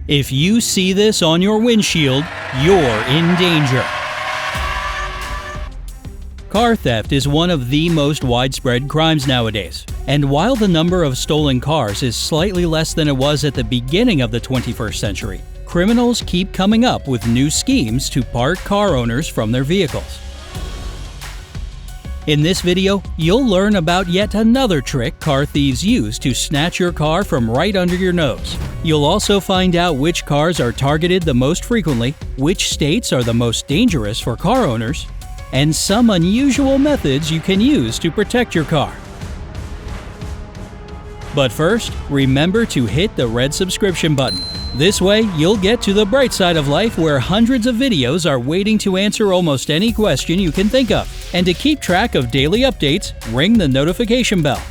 If you see this on your windshield, you're in danger. Car theft is one of the most widespread crimes nowadays, and while the number of stolen cars is slightly less than it was at the beginning of the 21st century, criminals keep coming up with new schemes to part car owners from their vehicles. In this video, you'll learn about yet another trick car thieves use to snatch your car from right under your nose. You'll also find out which cars are targeted the most frequently, which states are the most dangerous for car owners, and some unusual methods you can use to protect your car. But first, remember to hit the red subscription button. This way, you'll get to the bright side of life where hundreds of videos are waiting to answer almost any question you can think of. And to keep track of daily updates, ring the notification bell.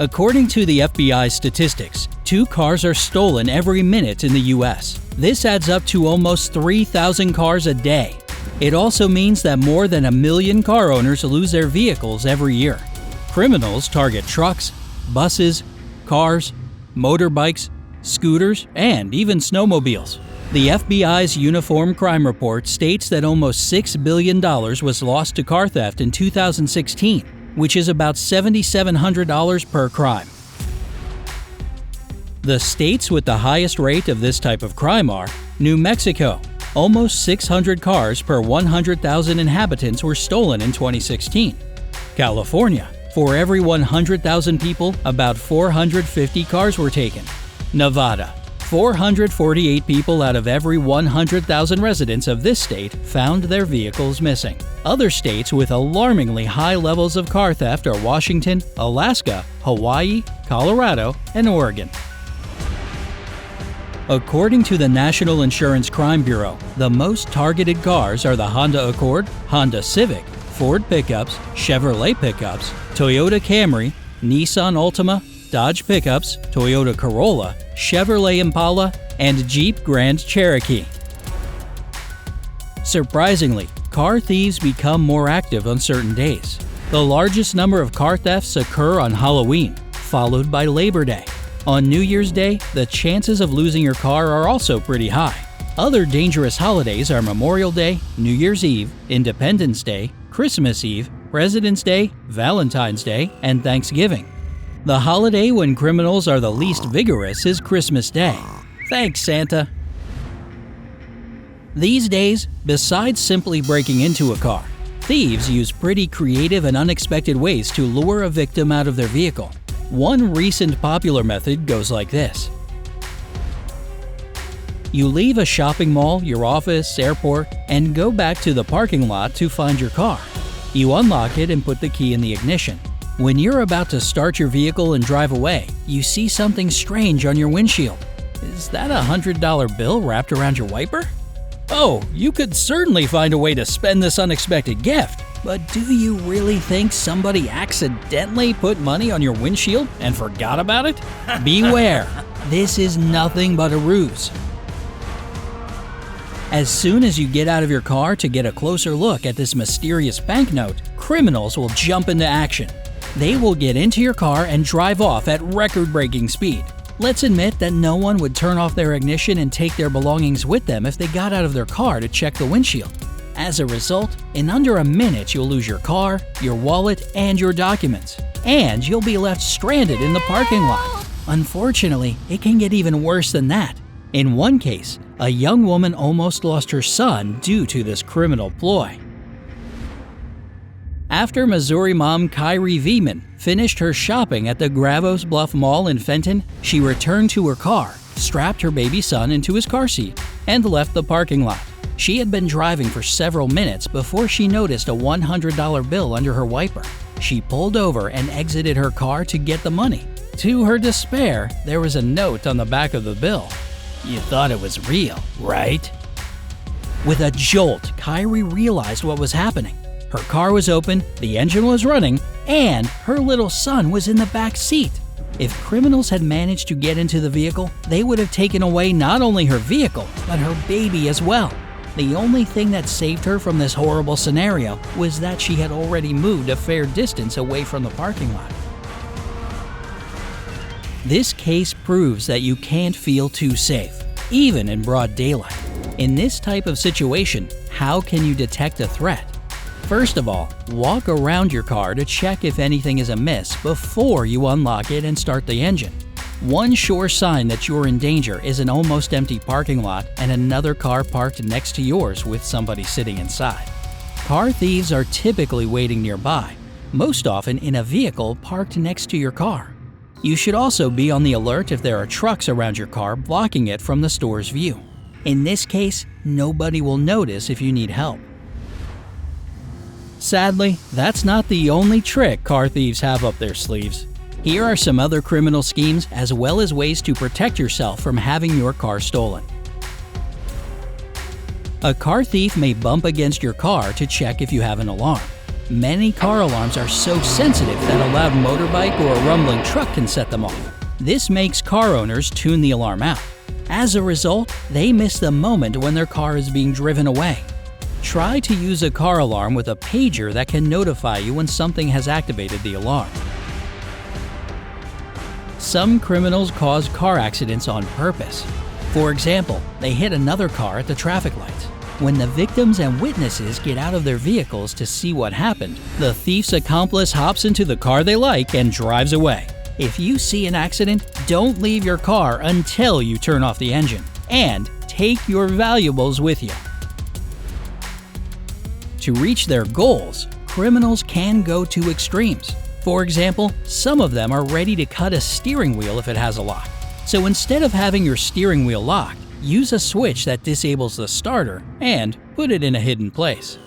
According to the FBI statistics, 2 cars are stolen every minute in the US. This adds up to almost 3,000 cars a day. It also means that more than 1 million car owners lose their vehicles every year. Criminals target trucks, buses, cars, motorbikes, scooters, and even snowmobiles. The FBI's Uniform Crime Report states that almost $6 billion was lost to car theft in 2016, which is about $7,700 per crime. The states with the highest rate of this type of crime are New Mexico. Almost 600 cars per 100,000 inhabitants were stolen in 2016. California. For every 100,000 people, about 450 cars were taken. Nevada. 448 people out of every 100,000 residents of this state found their vehicles missing. Other states with alarmingly high levels of car theft are Washington, Alaska, Hawaii, Colorado, and Oregon. According to the National Insurance Crime Bureau, the most targeted cars are the Honda Accord, Honda Civic, Ford pickups, Chevrolet pickups, Toyota Camry, Nissan Altima, Dodge pickups, Toyota Corolla, Chevrolet Impala, and Jeep Grand Cherokee. Surprisingly, car thieves become more active on certain days. The largest number of car thefts occur on Halloween, followed by Labor Day. On New Year's Day, the chances of losing your car are also pretty high. Other dangerous holidays are Memorial Day, New Year's Eve, Independence Day, Christmas Eve, President's Day, Valentine's Day, and Thanksgiving. The holiday when criminals are the least vigorous is Christmas Day. Thanks, Santa. These days, besides simply breaking into a car, thieves use pretty creative and unexpected ways to lure a victim out of their vehicle. One recent popular method goes like this. You leave a shopping mall, your office, airport, and go back to the parking lot to find your car. You unlock it and put the key in the ignition. When you're about to start your vehicle and drive away, you see something strange on your windshield. Is that a $100 bill wrapped around your wiper? Oh, you could certainly find a way to spend this unexpected gift. But do you really think somebody accidentally put money on your windshield and forgot about it? Beware, this is nothing but a ruse. As soon as you get out of your car to get a closer look at this mysterious banknote, criminals will jump into action. They will get into your car and drive off at record-breaking speed. Let's admit that no one would turn off their ignition and take their belongings with them if they got out of their car to check the windshield. As a result, in under a minute you'll lose your car, your wallet, and your documents. And you'll be left stranded in the parking lot. Unfortunately, it can get even worse than that. In one case, a young woman almost lost her son due to this criminal ploy. After Missouri mom Kyri Viehman finished her shopping at the Gravos Bluff Mall in Fenton, she returned to her car, strapped her baby son into his car seat, and left the parking lot. She had been driving for several minutes before she noticed a $100 bill under her wiper. She pulled over and exited her car to get the money. To her despair, there was a note on the back of the bill. You thought it was real, right? With a jolt, Kyri realized what was happening. Her car was open, the engine was running, and her little son was in the back seat. If criminals had managed to get into the vehicle, they would have taken away not only her vehicle, but her baby as well. The only thing that saved her from this horrible scenario was that she had already moved a fair distance away from the parking lot. This case proves that you can't feel too safe, even in broad daylight. In this type of situation, how can you detect a threat? First of all, walk around your car to check if anything is amiss before you unlock it and start the engine. One sure sign that you're in danger is an almost empty parking lot and another car parked next to yours with somebody sitting inside. Car thieves are typically waiting nearby, most often in a vehicle parked next to your car. You should also be on the alert if there are trucks around your car blocking it from the store's view. In this case, nobody will notice if you need help. Sadly, that's not the only trick car thieves have up their sleeves. Here are some other criminal schemes as well as ways to protect yourself from having your car stolen. A car thief may bump against your car to check if you have an alarm. Many car alarms are so sensitive that a loud motorbike or a rumbling truck can set them off. This makes car owners tune the alarm out. As a result, they miss the moment when their car is being driven away. Try to use a car alarm with a pager that can notify you when something has activated the alarm. Some criminals cause car accidents on purpose. For example, they hit another car at the traffic lights. When the victims and witnesses get out of their vehicles to see what happened, the thief's accomplice hops into the car they like and drives away. If you see an accident, don't leave your car until you turn off the engine. And take your valuables with you. To reach their goals, criminals can go to extremes. For example, some of them are ready to cut a steering wheel if it has a lock. So instead of having your steering wheel locked, use a switch that disables the starter and put it in a hidden place.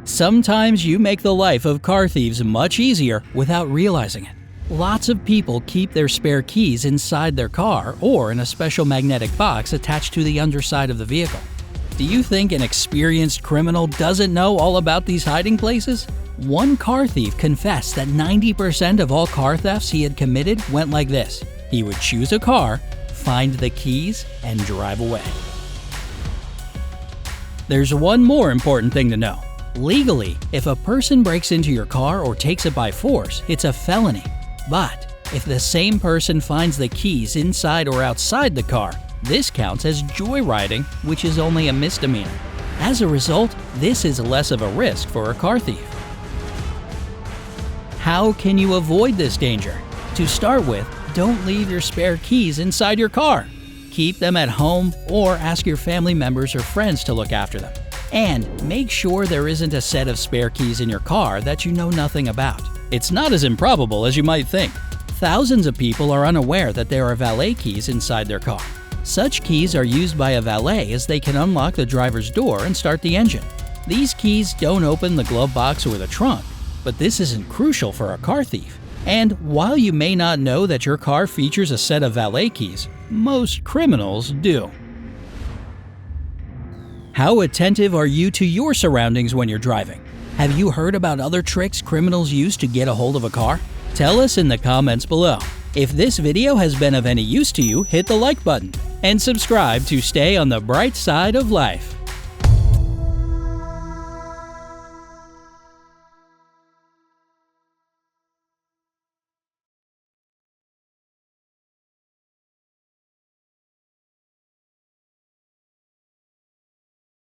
Sometimes you make the life of car thieves much easier without realizing it. Lots of people keep their spare keys inside their car or in a special magnetic box attached to the underside of the vehicle. Do you think an experienced criminal doesn't know all about these hiding places? One car thief confessed that 90% of all car thefts he had committed went like this. He would choose a car, find the keys, and drive away. There's one more important thing to know. Legally, if a person breaks into your car or takes it by force, it's a felony. But if the same person finds the keys inside or outside the car, this counts as joyriding, which is only a misdemeanor. As a result, this is less of a risk for a car thief. How can you avoid this danger? To start with, don't leave your spare keys inside your car. Keep them at home or ask your family members or friends to look after them. And make sure there isn't a set of spare keys in your car that you know nothing about. It's not as improbable as you might think. Thousands of people are unaware that there are valet keys inside their car. Such keys are used by a valet as they can unlock the driver's door and start the engine. These keys don't open the glove box or the trunk, but this isn't crucial for a car thief. And while you may not know that your car features a set of valet keys, most criminals do. How attentive are you to your surroundings when you're driving? Have you heard about other tricks criminals use to get a hold of a car? Tell us in the comments below. If this video has been of any use to you, hit the like button and subscribe to stay on the bright side of life.